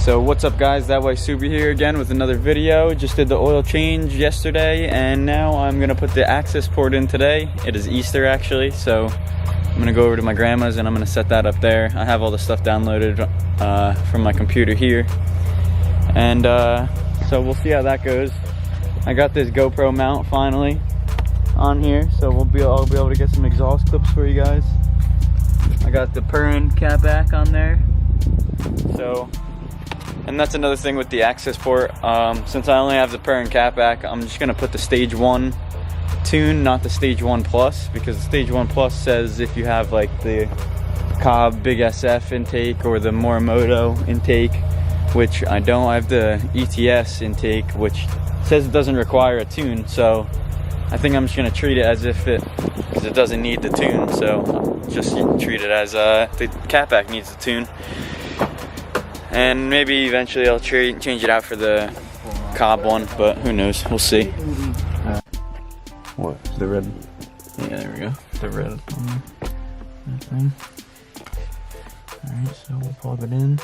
So what's up guys, That Way Super here again with another video. Just did the oil change yesterday and now I'm gonna put the Accessport in today. It is Easter actually, so I'm gonna go over to my grandma's and I'm gonna set that up there. I have all the stuff downloaded from my computer here. And so we'll see how that goes. I got this GoPro mount finally on here, so I'll be able to get some exhaust clips for you guys. I got the purring cat back on there. So, and that's another thing with the Accessport. Since I only have the purring cat back, I'm just gonna put the Stage 1 tune, not the Stage 1 Plus, because the Stage 1 Plus says if you have like the Cobb Big SF intake or the Morimoto intake, which I don't. I have the ETS intake, which says it doesn't require a tune, so I think I'm just gonna treat it as if because it doesn't need the tune, so just treat it as the catback needs the tune. And maybe eventually I'll change it out for the Cobb one, but who knows, we'll see. What? The red? Yeah, there we go. The red on that thing. Alright, so we'll plug it in.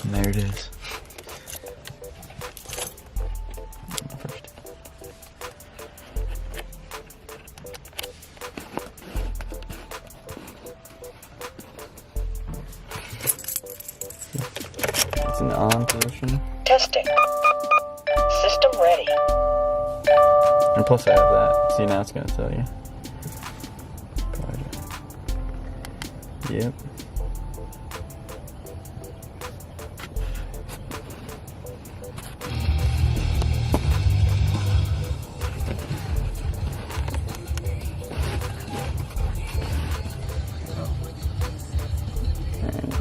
And there it is. It's in the on position. Testing. System ready. And plus I have that. See, now it's gonna tell you. Yep.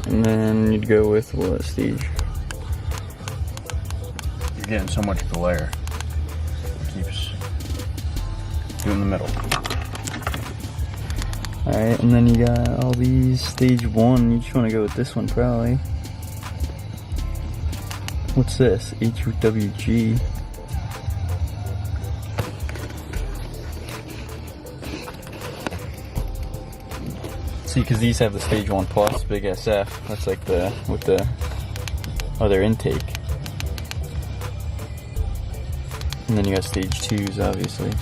And then you'd go with what stage? You're getting so much glare. It keeps you in the middle. Alright, and then you got all these Stage 1. You just want to go with this one probably. What's this? HWG. See, because these have the Stage 1 Plus Big SF. That's like the with the other intake. And then you got Stage 2s, obviously.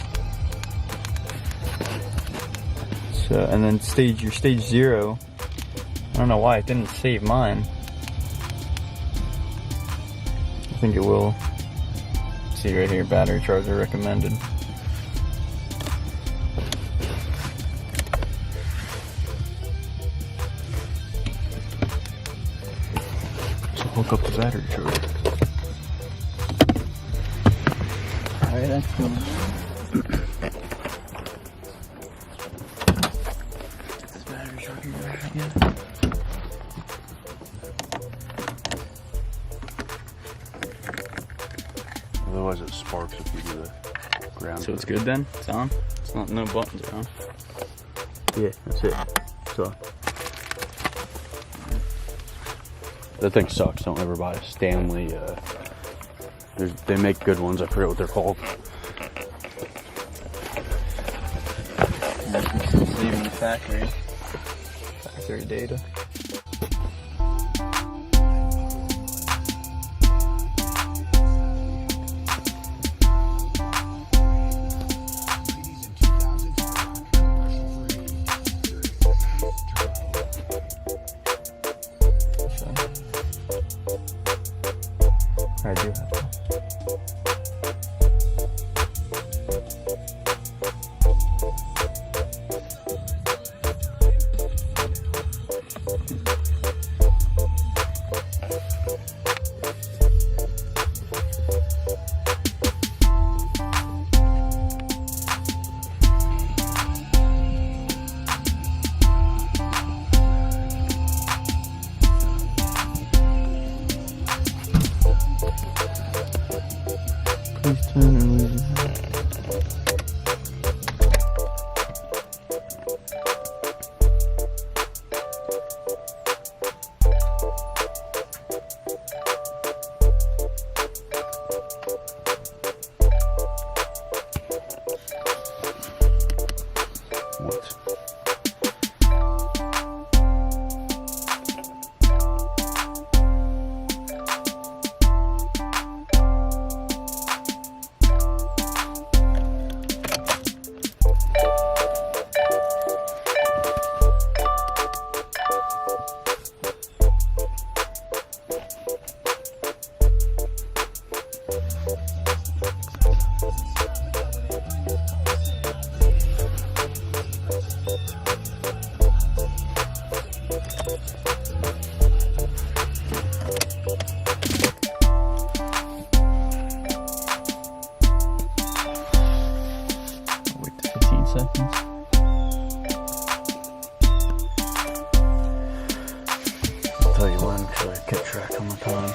So, and then your Stage 0. I don't know why it didn't save mine. I think it will. See right here, battery charger recommended. Hook up the battery charger. Alright, that's cool. Get this battery charger right again. Otherwise it sparks if you do the ground. So it's good then? It's on? It's not, no buttons are on. Yeah, that's it. So that thing sucks. Don't ever buy a Stanley. They make good ones. I forget what they're called. It's leaving the factory data. I do have to. Please turn and leave. Wait 15 seconds. I'll tell you when, because I kept track on the time.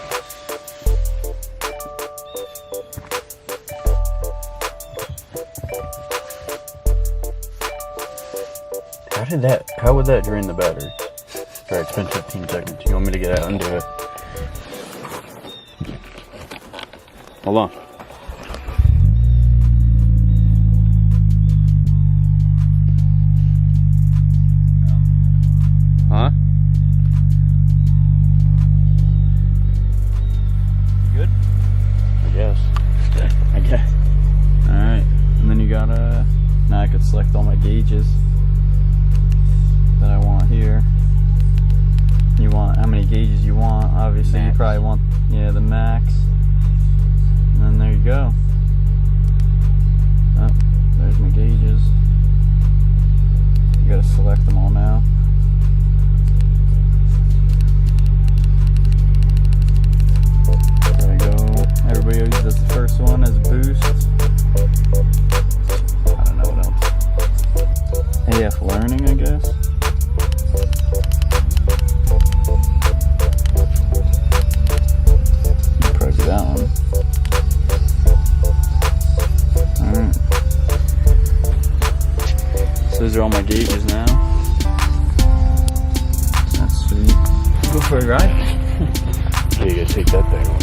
How would that drain the battery? Alright, it's been 15 seconds. You want me to get out and do it? Hold on. Huh? Good? I guess. Alright, and then you gotta, now I could select all my gauges that I want here. You want how many gauges you want, obviously. Max. You probably want, yeah, the max. And then there you go. Oh, there's my gauges. You gotta select them all now. There you go. Everybody always does the first one as a boost. I don't know what else. AF learning, I guess. Probably do that one. Alright. So those are all my gauges now. That's sweet. Go for a ride. Yeah, you gotta take that thing off.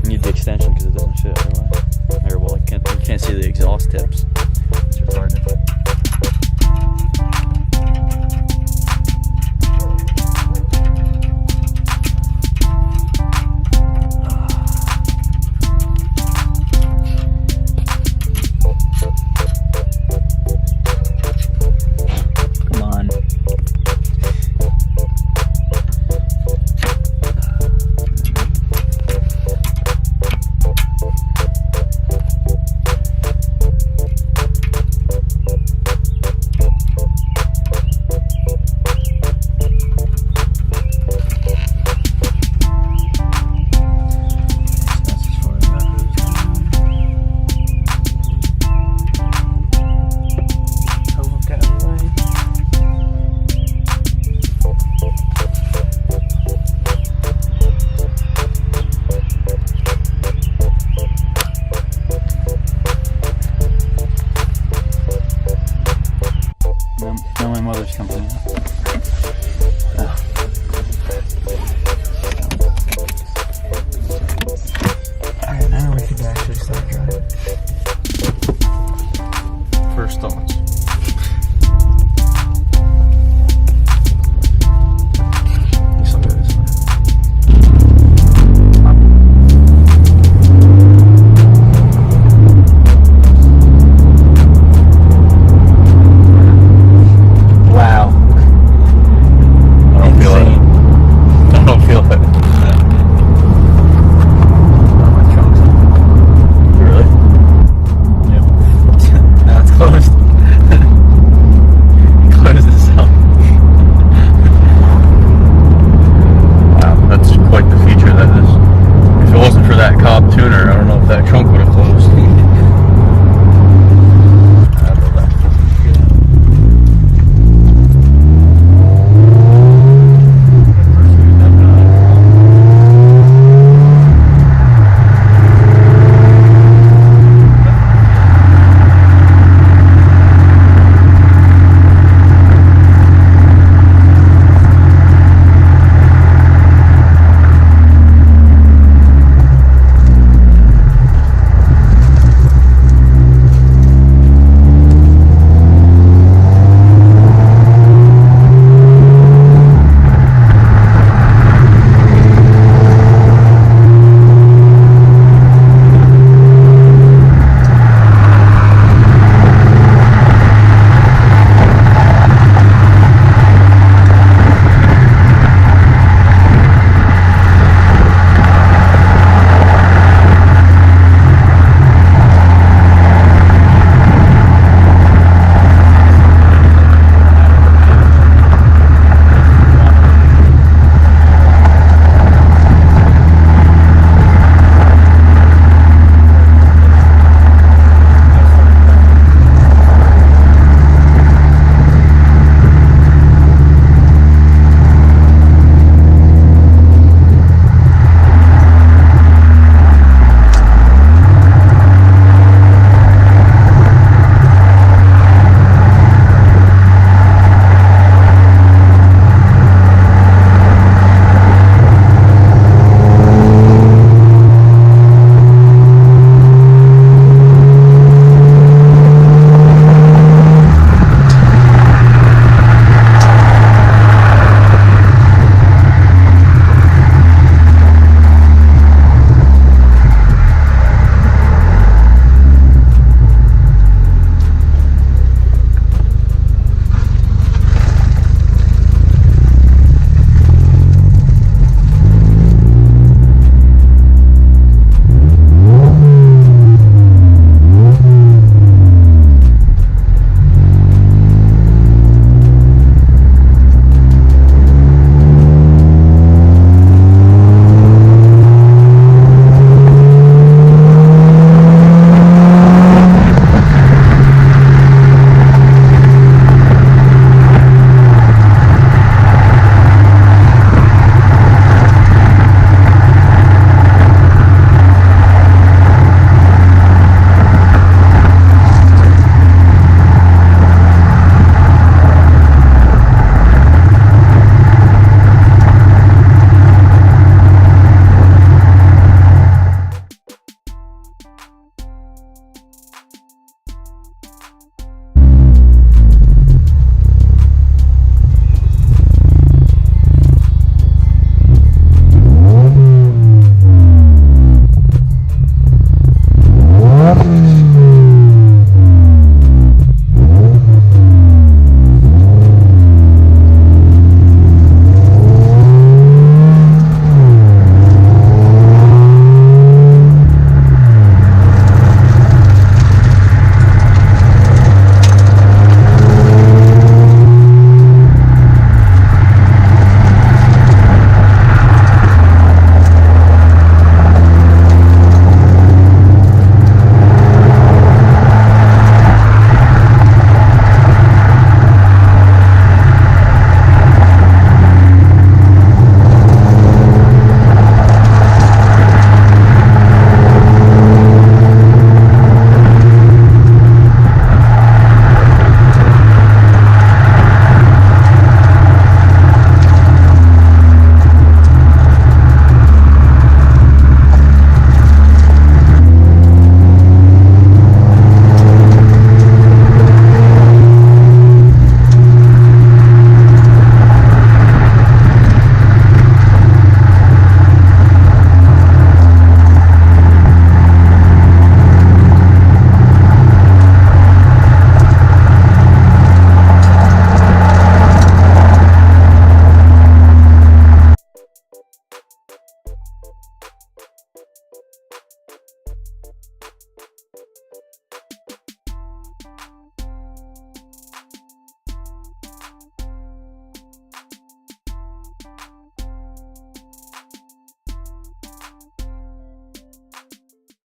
You need the extension because it doesn't fit otherwise. Or well, you can't see the exhaust tips.